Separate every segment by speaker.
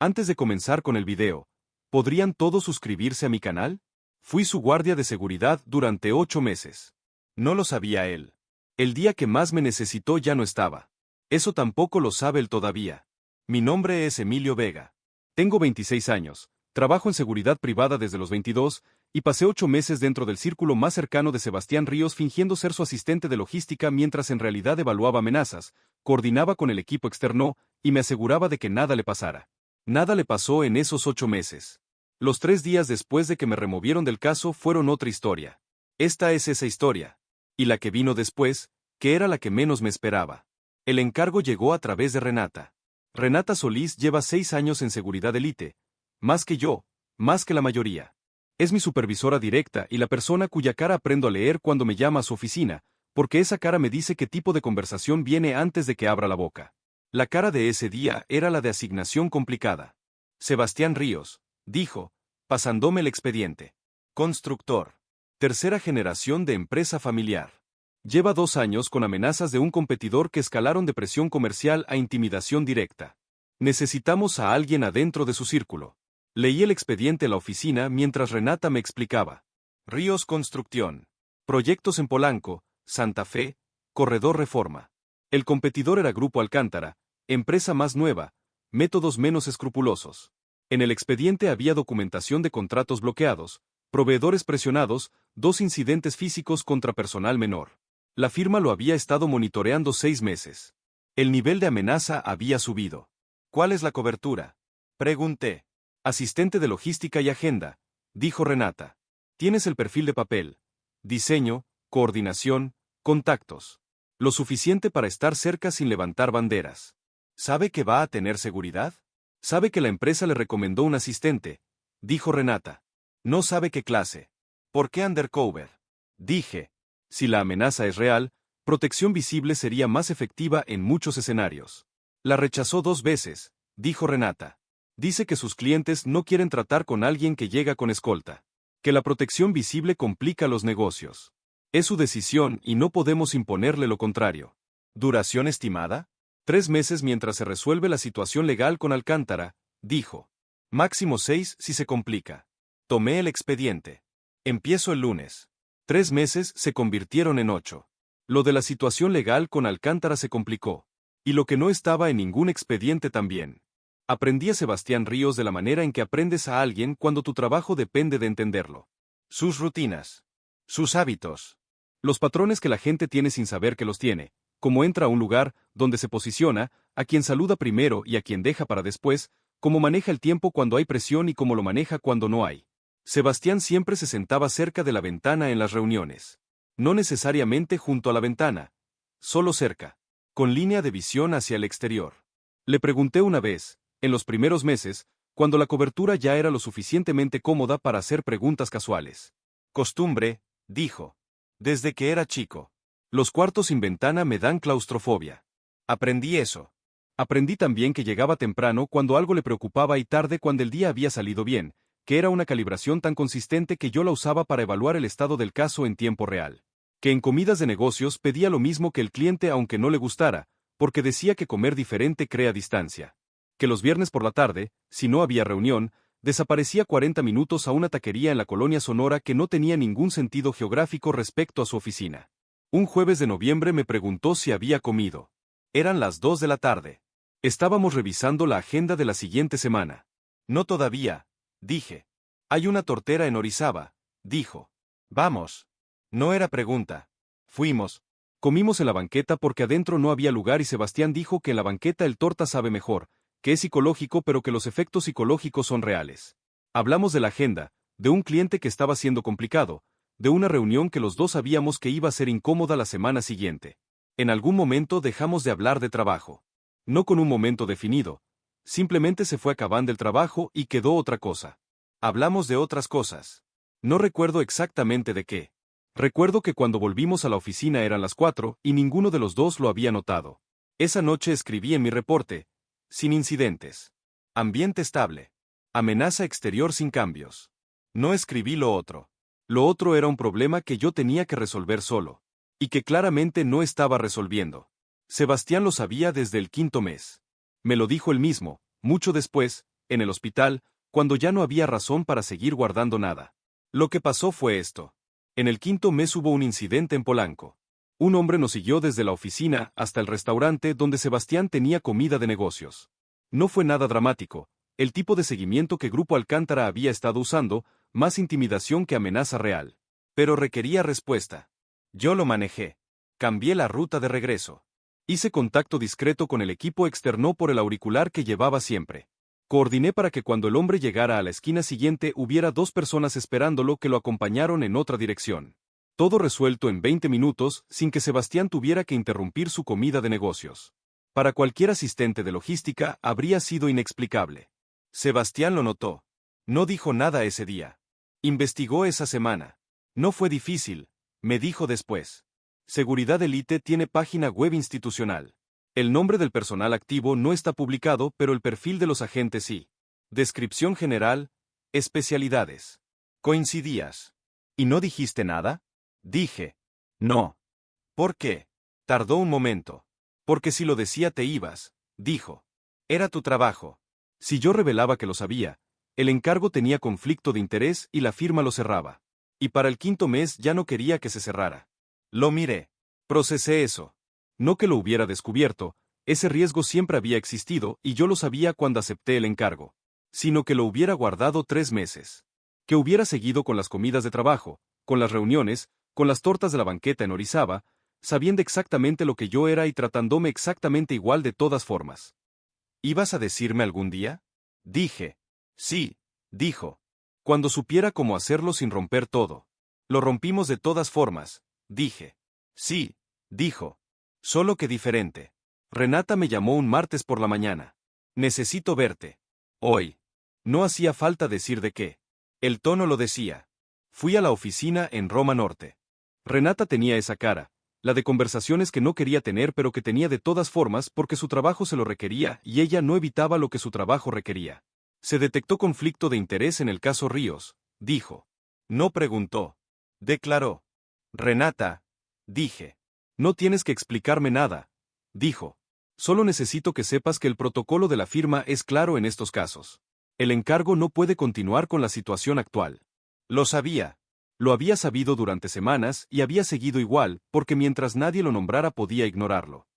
Speaker 1: Antes de comenzar con el video, ¿podrían todos suscribirse a mi canal? Fui su guardia de seguridad durante 8 meses. No lo sabía él. El día que más me necesitó ya no estaba. Eso tampoco lo sabe él todavía. Mi nombre es Emilio Vega. Tengo 26 años, trabajo en seguridad privada desde los 22, y pasé 8 meses dentro del círculo más cercano de Sebastián Ríos fingiendo ser su asistente de logística mientras en realidad evaluaba amenazas, coordinaba con el equipo externo, y me aseguraba de que nada le pasara. Nada le pasó en esos 8 meses. Los 3 días después de que me removieron del caso fueron otra historia. Esta es esa historia. Y la que vino después, que era la que menos me esperaba. El encargo llegó a través de Renata. Renata Solís lleva 6 años en seguridad elite. Más que yo, más que la mayoría. Es mi supervisora directa y la persona cuya cara aprendo a leer cuando me llama a su oficina, porque esa cara me dice qué tipo de conversación viene antes de que abra la boca. La cara de ese día era la de asignación complicada. Sebastián Ríos, dijo, pasándome el expediente. Constructor. Tercera generación de empresa familiar. Lleva 2 años con amenazas de un competidor que escalaron de presión comercial a intimidación directa. Necesitamos a alguien adentro de su círculo. Leí el expediente en la oficina mientras Renata me explicaba. Ríos Construcción. Proyectos en Polanco, Santa Fe, Corredor Reforma. El competidor era Grupo Alcántara, empresa más nueva, métodos menos escrupulosos. En el expediente había documentación de contratos bloqueados, proveedores presionados, 2 incidentes físicos contra personal menor. La firma lo había estado monitoreando 6 meses. El nivel de amenaza había subido. ¿Cuál es la cobertura? Pregunté. Asistente de logística y agenda, dijo Renata. Tienes el perfil de papel. Diseño, coordinación, contactos. Lo suficiente para estar cerca sin levantar banderas. ¿Sabe que va a tener seguridad? Sabe que la empresa le recomendó un asistente, dijo Renata. No sabe qué clase. ¿Por qué undercover? Dije. Si la amenaza es real, protección visible sería más efectiva en muchos escenarios. La rechazó 2 veces, dijo Renata. Dice que sus clientes no quieren tratar con alguien que llega con escolta. Que la protección visible complica los negocios. Es su decisión y no podemos imponerle lo contrario. ¿Duración estimada? 3 meses mientras se resuelve la situación legal con Alcántara, dijo. Máximo 6 si se complica. Tomé el expediente. Empiezo el lunes. 3 meses se convirtieron en 8. Lo de la situación legal con Alcántara se complicó. Y lo que no estaba en ningún expediente también. Aprendí a Sebastián Ríos de la manera en que aprendes a alguien cuando tu trabajo depende de entenderlo. Sus rutinas. Sus hábitos. Los patrones que la gente tiene sin saber que los tiene. Cómo entra a un lugar, donde se posiciona, a quien saluda primero y a quien deja para después, cómo maneja el tiempo cuando hay presión y cómo lo maneja cuando no hay. Sebastián siempre se sentaba cerca de la ventana en las reuniones. No necesariamente junto a la ventana. Solo cerca. Con línea de visión hacia el exterior. Le pregunté una vez, en los primeros meses, cuando la cobertura ya era lo suficientemente cómoda para hacer preguntas casuales. Costumbre, dijo. Desde que era chico. Los cuartos sin ventana me dan claustrofobia. Aprendí eso. Aprendí también que llegaba temprano cuando algo le preocupaba y tarde cuando el día había salido bien, que era una calibración tan consistente que yo la usaba para evaluar el estado del caso en tiempo real. Que en comidas de negocios pedía lo mismo que el cliente aunque no le gustara, porque decía que comer diferente crea distancia. Que los viernes por la tarde, si no había reunión, desaparecía 40 minutos a una taquería en la colonia Sonora que no tenía ningún sentido geográfico respecto a su oficina. Un jueves de noviembre me preguntó si había comido. Eran las 2 de la tarde. Estábamos revisando la agenda de la siguiente semana. No todavía, dije. Hay una tortera en Orizaba, dijo. Vamos. No era pregunta. Fuimos. Comimos en la banqueta porque adentro no había lugar y Sebastián dijo que en la banqueta el torta sabe mejor, que es psicológico pero que los efectos psicológicos son reales. Hablamos de la agenda, de un cliente que estaba siendo complicado, de una reunión que los dos sabíamos que iba a ser incómoda la semana siguiente. En algún momento dejamos de hablar de trabajo. No con un momento definido. Simplemente se fue acabando el trabajo y quedó otra cosa. Hablamos de otras cosas. No recuerdo exactamente de qué. Recuerdo que cuando volvimos a la oficina eran las 4 y ninguno de los dos lo había notado. Esa noche escribí en mi reporte, sin incidentes. Ambiente estable. Amenaza exterior sin cambios. No escribí lo otro. Lo otro era un problema que yo tenía que resolver solo. Y que claramente no estaba resolviendo. Sebastián lo sabía desde el 5.º mes. Me lo dijo él mismo, mucho después, en el hospital, cuando ya no había razón para seguir guardando nada. Lo que pasó fue esto. En el quinto mes hubo un incidente en Polanco. Un hombre nos siguió desde la oficina hasta el restaurante donde Sebastián tenía comida de negocios. No fue nada dramático, el tipo de seguimiento que Grupo Alcántara había estado usando, más intimidación que amenaza real. Pero requería respuesta. Yo lo manejé. Cambié la ruta de regreso. Hice contacto discreto con el equipo externo por el auricular que llevaba siempre. Coordiné para que cuando el hombre llegara a la esquina siguiente hubiera 2 personas esperándolo que lo acompañaron en otra dirección. Todo resuelto en 20 minutos, sin que Sebastián tuviera que interrumpir su comida de negocios. Para cualquier asistente de logística habría sido inexplicable. Sebastián lo notó. No dijo nada ese día. Investigó esa semana. No fue difícil, me dijo después. Seguridad Elite tiene página web institucional. El nombre del personal activo no está publicado, pero el perfil de los agentes sí. Descripción general, especialidades. ¿Coincidías? ¿Y no dijiste nada? Dije. No. ¿Por qué? Tardó un momento. Porque si lo decía te ibas, dijo. Era tu trabajo. Si yo revelaba que lo sabía, el encargo tenía conflicto de interés y la firma lo cerraba. Y para el quinto mes ya no quería que se cerrara. Lo miré. Procesé eso. No que lo hubiera descubierto, ese riesgo siempre había existido y yo lo sabía cuando acepté el encargo. Sino que lo hubiera guardado 3 meses. Que hubiera seguido con las comidas de trabajo, con las reuniones, con las tortas de la banqueta en Orizaba, sabiendo exactamente lo que yo era y tratándome exactamente igual de todas formas. ¿Ibas a decirme algún día? Dije. Sí, dijo. Cuando supiera cómo hacerlo sin romper todo. Lo rompimos de todas formas, dije. Sí, dijo. Solo que diferente. Renata me llamó un martes por la mañana. Necesito verte. Hoy. No hacía falta decir de qué. El tono lo decía. Fui a la oficina en Roma Norte. Renata tenía esa cara, la de conversaciones que no quería tener pero que tenía de todas formas porque su trabajo se lo requería y ella no evitaba lo que su trabajo requería. Se detectó conflicto de interés en el caso Ríos, dijo. No preguntó. Declaró. Renata, dije. No tienes que explicarme nada, dijo. Solo necesito que sepas que el protocolo de la firma es claro en estos casos. El encargo no puede continuar con la situación actual. Lo sabía. Lo había sabido durante semanas y había seguido igual, porque mientras nadie lo nombrara podía ignorarlo.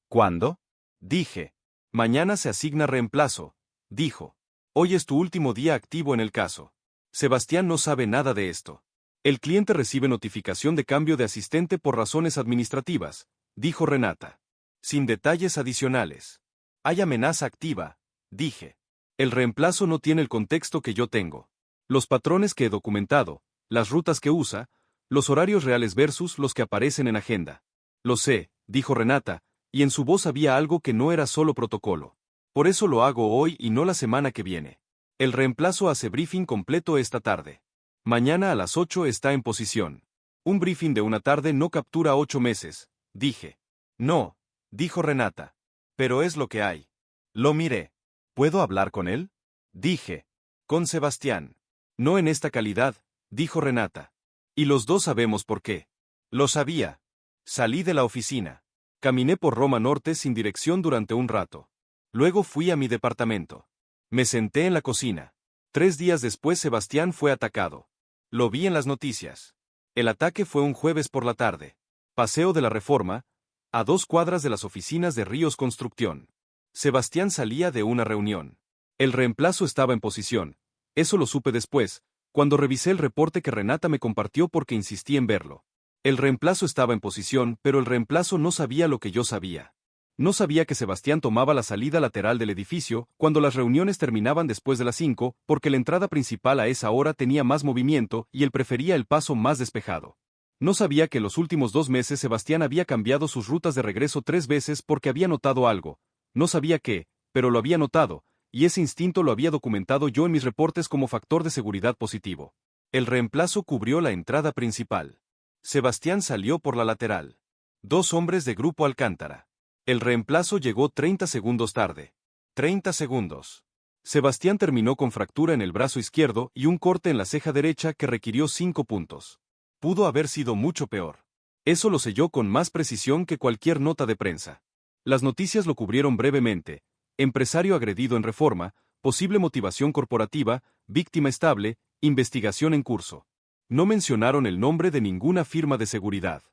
Speaker 1: ¿Cuándo? Dije. Mañana se asigna reemplazo, dijo. Hoy es tu último día activo en el caso. Sebastián no sabe nada de esto. El cliente recibe notificación de cambio de asistente por razones administrativas, dijo Renata. Sin detalles adicionales. Hay amenaza activa, dije. El reemplazo no tiene el contexto que yo tengo. Los patrones que he documentado, las rutas que usa, los horarios reales versus los que aparecen en agenda. Lo sé, dijo Renata, y en su voz había algo que no era solo protocolo. Por eso lo hago hoy y no la semana que viene. El reemplazo hace briefing completo esta tarde. Mañana a las 8 está en posición. Un briefing de una tarde no captura 8 meses, dije. No, dijo Renata. Pero es lo que hay. Lo miré. ¿Puedo hablar con él? Dije. Con Sebastián. No en esta calidad, dijo Renata. Y los dos sabemos por qué. Lo sabía. Salí de la oficina. Caminé por Roma Norte sin dirección durante un rato. Luego fui a mi departamento. Me senté en la cocina. 3 días después Sebastián fue atacado. Lo vi en las noticias. El ataque fue un jueves por la tarde. Paseo de la Reforma, a 2 cuadras de las oficinas de Ríos Construcción. Sebastián salía de una reunión. El reemplazo estaba en posición. Eso lo supe después, cuando revisé el reporte que Renata me compartió porque insistí en verlo. El reemplazo estaba en posición, pero el reemplazo no sabía lo que yo sabía. No sabía que Sebastián tomaba la salida lateral del edificio cuando las reuniones terminaban después de las 5, porque la entrada principal a esa hora tenía más movimiento y él prefería el paso más despejado. No sabía que en los últimos 2 meses Sebastián había cambiado sus rutas de regreso 3 veces porque había notado algo. No sabía qué, pero lo había notado, y ese instinto lo había documentado yo en mis reportes como factor de seguridad positivo. El reemplazo cubrió la entrada principal. Sebastián salió por la lateral. 2 hombres de Grupo Alcántara. El reemplazo llegó 30 segundos tarde. 30 segundos. Sebastián terminó con fractura en el brazo izquierdo y un corte en la ceja derecha que requirió 5 puntos. Pudo haber sido mucho peor. Eso lo selló con más precisión que cualquier nota de prensa. Las noticias lo cubrieron brevemente. Empresario agredido en Reforma, posible motivación corporativa, víctima estable, investigación en curso. No mencionaron el nombre de ninguna firma de seguridad.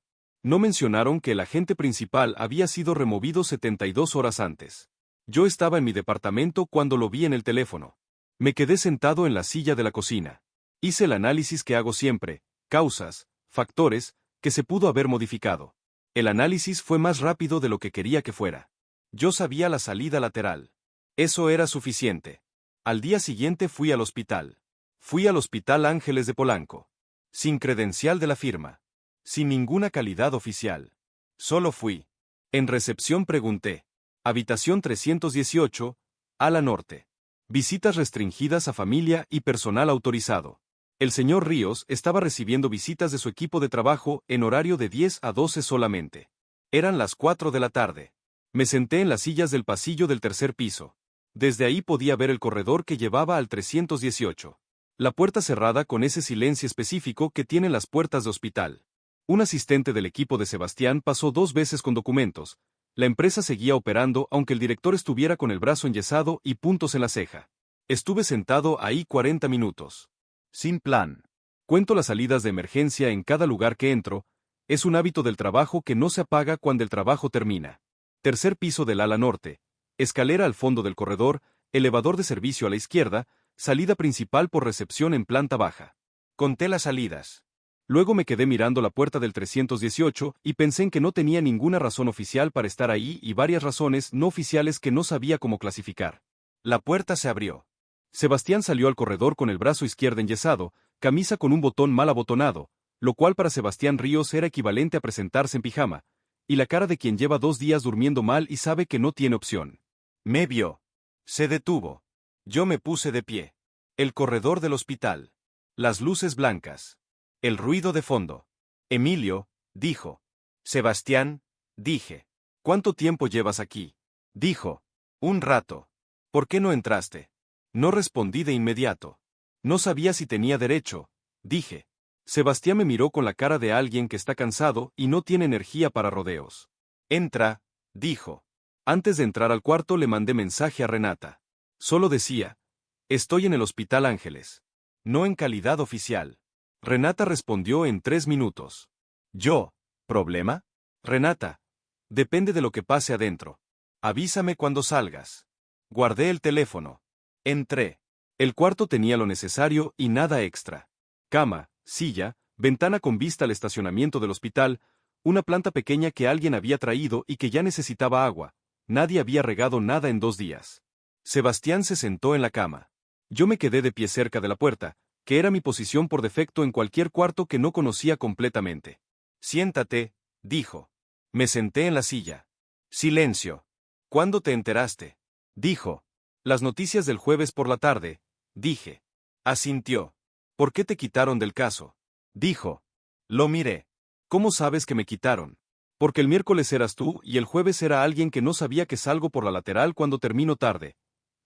Speaker 1: No mencionaron que el agente principal había sido removido 72 horas antes. Yo estaba en mi departamento cuando lo vi en el teléfono. Me quedé sentado en la silla de la cocina. Hice el análisis que hago siempre, causas, factores, que se pudo haber modificado. El análisis fue más rápido de lo que quería que fuera. Yo sabía la salida lateral. Eso era suficiente. Al día siguiente fui al hospital. Fui al Hospital Ángeles de Polanco. Sin credencial de la firma. Sin ninguna calidad oficial. Solo fui. En recepción pregunté. Habitación 318, ala norte. Visitas restringidas a familia y personal autorizado. El señor Ríos estaba recibiendo visitas de su equipo de trabajo en horario de 10 a 12 solamente. Eran las 4 de la tarde. Me senté en las sillas del pasillo del tercer piso. Desde ahí podía ver el corredor que llevaba al 318. La puerta cerrada con ese silencio específico que tienen las puertas de hospital. Un asistente del equipo de Sebastián pasó 2 veces con documentos. La empresa seguía operando aunque el director estuviera con el brazo enyesado y puntos en la ceja. Estuve sentado ahí 40 minutos. Sin plan. Cuento las salidas de emergencia en cada lugar que entro. Es un hábito del trabajo que no se apaga cuando el trabajo termina. Tercer piso del ala norte. Escalera al fondo del corredor, elevador de servicio a la izquierda, salida principal por recepción en planta baja. Conté las salidas. Luego me quedé mirando la puerta del 318 y pensé en que no tenía ninguna razón oficial para estar ahí y varias razones no oficiales que no sabía cómo clasificar. La puerta se abrió. Sebastián salió al corredor con el brazo izquierdo enyesado, camisa con un botón mal abotonado, lo cual para Sebastián Ríos era equivalente a presentarse en pijama, y la cara de quien lleva 2 días durmiendo mal y sabe que no tiene opción. Me vio. Se detuvo. Yo me puse de pie. El corredor del hospital. Las luces blancas. El ruido de fondo. Emilio, dijo. Sebastián, dije. ¿Cuánto tiempo llevas aquí? Dijo. Un rato. ¿Por qué no entraste? No respondí de inmediato. No sabía si tenía derecho, dije. Sebastián me miró con la cara de alguien que está cansado y no tiene energía para rodeos. Entra, dijo. Antes de entrar al cuarto le mandé mensaje a Renata. Solo decía, estoy en el Hospital Ángeles. No en calidad oficial. Renata respondió en 3 minutos. Yo, ¿problema? Renata, depende de lo que pase adentro. Avísame cuando salgas. Guardé el teléfono. Entré. El cuarto tenía lo necesario y nada extra. Cama, silla, ventana con vista al estacionamiento del hospital, una planta pequeña que alguien había traído y que ya necesitaba agua. Nadie había regado nada en 2 días. Sebastián se sentó en la cama. Yo me quedé de pie cerca de la puerta, que era mi posición por defecto en cualquier cuarto que no conocía completamente. Siéntate, dijo. Me senté en la silla. Silencio. ¿Cuándo te enteraste? Dijo. Las noticias del jueves por la tarde, dije. Asintió. ¿Por qué te quitaron del caso? Dijo. Lo miré. ¿Cómo sabes que me quitaron? Porque el miércoles eras tú y el jueves era alguien que no sabía que salgo por la lateral cuando termino tarde.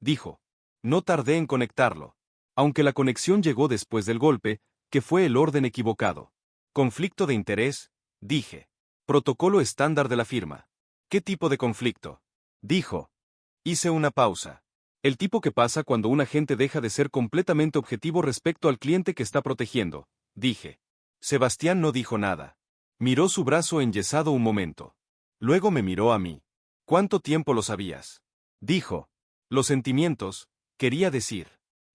Speaker 1: Dijo. No tardé en conectarlo. Aunque la conexión llegó después del golpe, que fue el orden equivocado. Conflicto de interés, dije. Protocolo estándar de la firma. ¿Qué tipo de conflicto? Dijo. Hice una pausa. El tipo que pasa cuando un agente deja de ser completamente objetivo respecto al cliente que está protegiendo, dije. Sebastián no dijo nada. Miró su brazo enyesado un momento. Luego me miró a mí. ¿Cuánto tiempo lo sabías? Dijo. Los sentimientos, quería decir.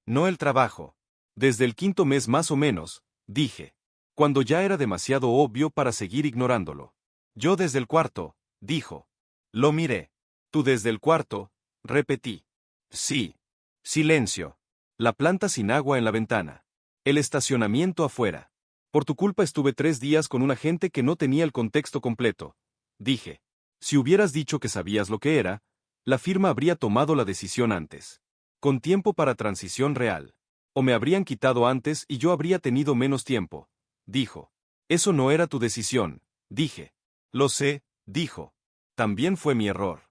Speaker 1: No el trabajo. Desde el 5.º mes más o menos, dije. Cuando ya era demasiado obvio para seguir ignorándolo. Yo desde el cuarto, dijo. Lo miré. Tú desde el cuarto, repetí. Sí. Silencio. La planta sin agua en la ventana. El estacionamiento afuera. Por tu culpa estuve 3 días con un agente que no tenía el contexto completo. Dije. Si hubieras dicho que sabías lo que era, la firma habría tomado la decisión antes. Con tiempo para transición real. O me habrían quitado antes y yo habría tenido menos tiempo. Dijo. Eso no era tu decisión, dije. Lo sé, dijo. También fue mi error.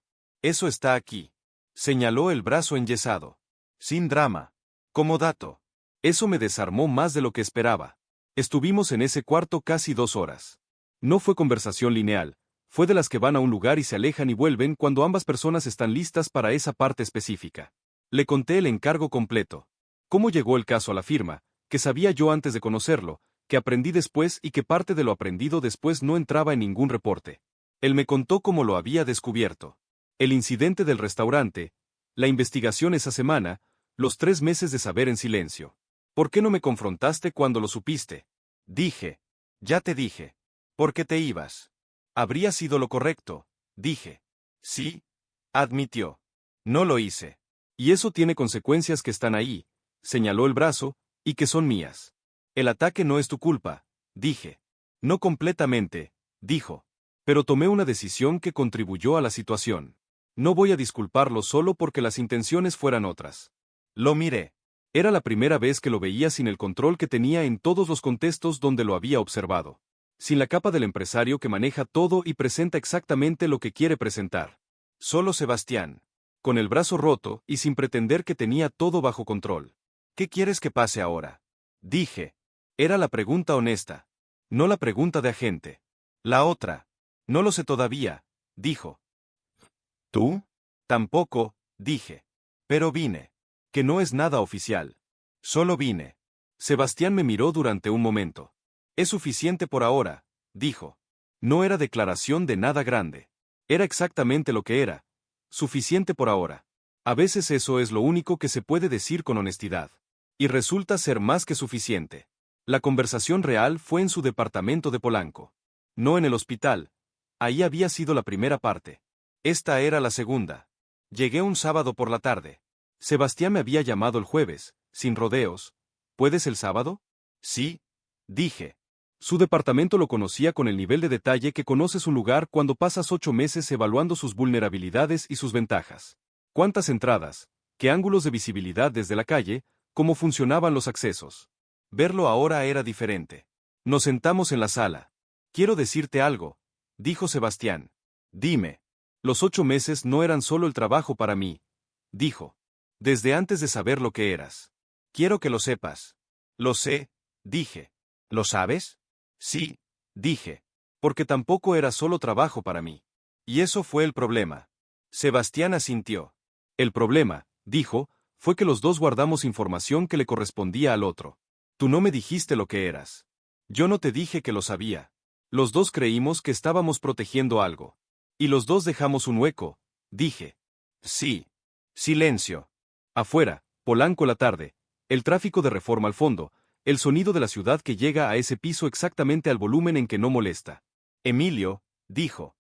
Speaker 1: Eso está aquí. Señaló el brazo enyesado. Sin drama. Como dato. Eso me desarmó más de lo que esperaba. Estuvimos en ese cuarto casi 2 horas. No fue conversación lineal, fue de las que van a un lugar y se alejan y vuelven cuando ambas personas están listas para esa parte específica. Le conté el encargo completo. Cómo llegó el caso a la firma, que sabía yo antes de conocerlo, que aprendí después y que parte de lo aprendido después no entraba en ningún reporte. Él me contó cómo lo había descubierto. El incidente del restaurante, la investigación esa semana, los 3 meses de saber en silencio. ¿Por qué no me confrontaste cuando lo supiste? Dije. Ya te dije. ¿Por qué te ibas? Habría sido lo correcto, dije. Sí, admitió. No lo hice. Y eso tiene consecuencias que están ahí, señaló el brazo, y que son mías. El ataque no es tu culpa, dije. No completamente, dijo. Pero tomé una decisión que contribuyó a la situación. No voy a disculparlo solo porque las intenciones fueran otras. Lo miré. Era la primera vez que lo veía sin el control que tenía en todos los contextos donde lo había observado. Sin la capa del empresario que maneja todo y presenta exactamente lo que quiere presentar. Solo Sebastián. Con el brazo roto y sin pretender que tenía todo bajo control. ¿Qué quieres que pase ahora? Dije. Era la pregunta honesta. No la pregunta de agente. La otra. No lo sé todavía, dijo. ¿Tú? Tampoco, dije. Pero vine. Que no es nada oficial. Solo vine. Sebastián me miró durante un momento. Es suficiente por ahora, dijo. No era declaración de nada grande. Era exactamente lo que era. Suficiente por ahora. A veces eso es lo único que se puede decir con honestidad. Y resulta ser más que suficiente. La conversación real fue en su departamento de Polanco. No en el hospital. Ahí había sido la primera parte. Esta era la segunda. Llegué un sábado por la tarde. Sebastián me había llamado el jueves, sin rodeos. ¿Puedes el sábado? Sí, dije. Su departamento lo conocía con el nivel de detalle que conoces un lugar cuando pasas 8 meses evaluando sus vulnerabilidades y sus ventajas. ¿Cuántas entradas? ¿Qué ángulos de visibilidad desde la calle? ¿Cómo funcionaban los accesos? Verlo ahora era diferente. Nos sentamos en la sala. Quiero decirte algo, dijo Sebastián. Dime. Los 8 meses no eran solo el trabajo para mí, dijo. Desde antes de saber lo que eras. Quiero que lo sepas. Lo sé, dije. ¿Lo sabes? Sí, dije. Porque tampoco era solo trabajo para mí. Y eso fue el problema. Sebastián asintió. El problema, dijo, fue que los dos guardamos información que le correspondía al otro. Tú no me dijiste lo que eras. Yo no te dije que lo sabía. Los dos creímos que estábamos protegiendo algo. Y los dos dejamos un hueco, dije. Sí. Silencio. Afuera, Polanco la tarde, el tráfico de Reforma al fondo, el sonido de la ciudad que llega a ese piso exactamente al volumen en que no molesta. Emilio, dijo.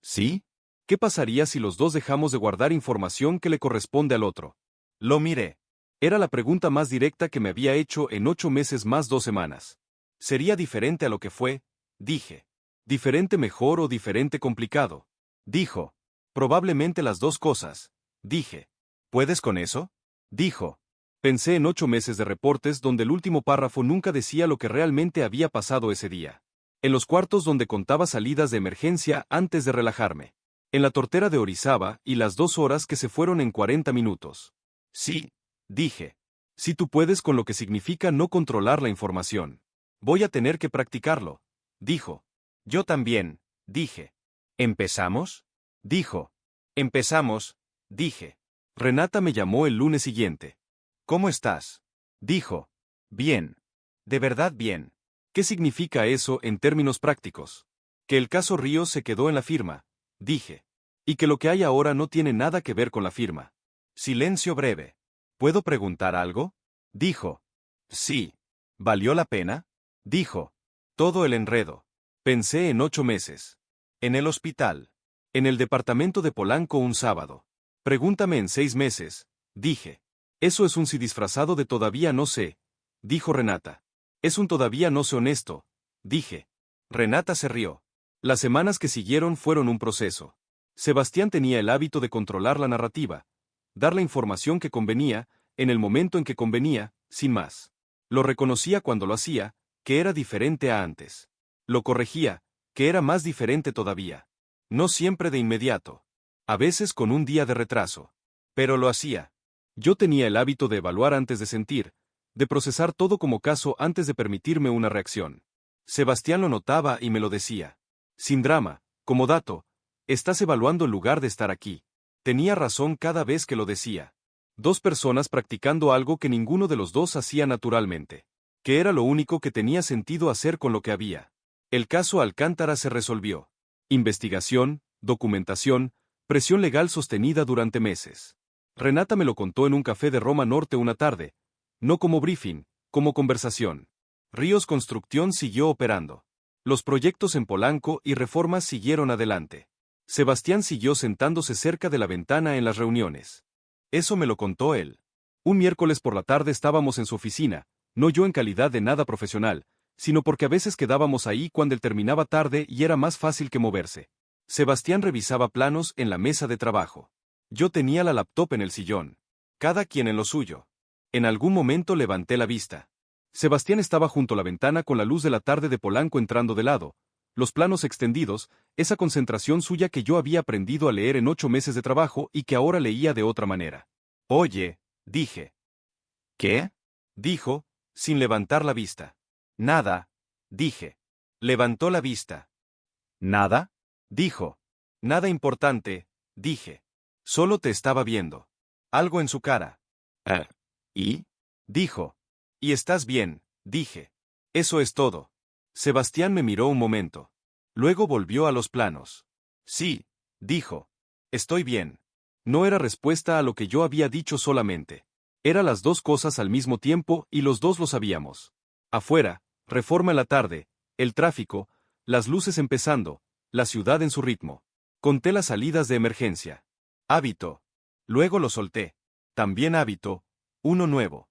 Speaker 1: ¿Sí? ¿Qué pasaría si los dos dejamos de guardar información que le corresponde al otro? Lo miré. Era la pregunta más directa que me había hecho en 8 meses más 2 semanas. ¿Sería diferente a lo que fue? Dije. ¿Diferente mejor o diferente complicado? Dijo. Probablemente las dos cosas. Dije. ¿Puedes con eso? Dijo. Pensé en 8 meses de reportes donde el último párrafo nunca decía lo que realmente había pasado ese día. En los cuartos donde contaba salidas de emergencia antes de relajarme. En la tortera de Orizaba y las 2 horas que se fueron en 40 minutos. Sí, dije. Si tú puedes con lo que significa no controlar la información. Voy a tener que practicarlo, dijo. Yo también, dije. ¿Empezamos? Dijo. Empezamos, dije. Renata me llamó el lunes siguiente. ¿Cómo estás? Dijo. Bien. De verdad bien. ¿Qué significa eso en términos prácticos? Que el caso Ríos se quedó en la firma, dije. Y que lo que hay ahora no tiene nada que ver con la firma. Silencio breve. ¿Puedo preguntar algo? Dijo. Sí. ¿Valió la pena? Dijo. Todo el enredo. Pensé en 8 meses. En el hospital. En el departamento de Polanco un sábado. Pregúntame en 6 meses, dije. Eso es un sí disfrazado de todavía no sé, dijo Renata. Es un todavía no sé honesto, dije. Renata se rió. Las semanas que siguieron fueron un proceso. Sebastián tenía el hábito de controlar la narrativa, dar la información que convenía, en el momento en que convenía, sin más. Lo reconocía cuando lo hacía, que era diferente a antes. Lo corregía, que era más diferente todavía. No siempre de inmediato. A veces con un día de retraso. Pero lo hacía. Yo tenía el hábito de evaluar antes de sentir, de procesar todo como caso antes de permitirme una reacción. Sebastián lo notaba y me lo decía. Sin drama, como dato, estás evaluando en lugar de estar aquí. Tenía razón cada vez que lo decía. Dos personas practicando algo que ninguno de los dos hacía naturalmente. Que era lo único que tenía sentido hacer con lo que había. El caso Alcántara se resolvió. Investigación, documentación, presión legal sostenida durante meses. Renata me lo contó en un café de Roma Norte una tarde, no como briefing, como conversación. Ríos Construcción siguió operando. Los proyectos en Polanco y Reformas siguieron adelante. Sebastián siguió sentándose cerca de la ventana en las reuniones. Eso me lo contó él. Un miércoles por la tarde estábamos en su oficina, no yo en calidad de nada profesional, sino porque a veces quedábamos ahí cuando él terminaba tarde y era más fácil que moverse. Sebastián revisaba planos en la mesa de trabajo. Yo tenía la laptop en el sillón. Cada quien en lo suyo. En algún momento levanté la vista. Sebastián estaba junto a la ventana con la luz de la tarde de Polanco entrando de lado, los planos extendidos, esa concentración suya que yo había aprendido a leer en 8 meses de trabajo y que ahora leía de otra manera. Oye, dije. ¿Qué? Dijo, sin levantar la vista. Nada, dije. Levantó la vista. ¿Nada? Dijo. Nada importante, dije. Solo te estaba viendo. Algo en su cara. ¿Y? Dijo. Y estás bien, dije. Eso es todo. Sebastián me miró un momento. Luego volvió a los planos. Sí, dijo. Estoy bien. No era respuesta a lo que yo había dicho solamente. Era las dos cosas al mismo tiempo y los dos lo sabíamos. Afuera, Reforma en la tarde, el tráfico, las luces empezando, la ciudad en su ritmo. Conté las salidas de emergencia. Hábito. Luego lo solté. También hábito, uno nuevo.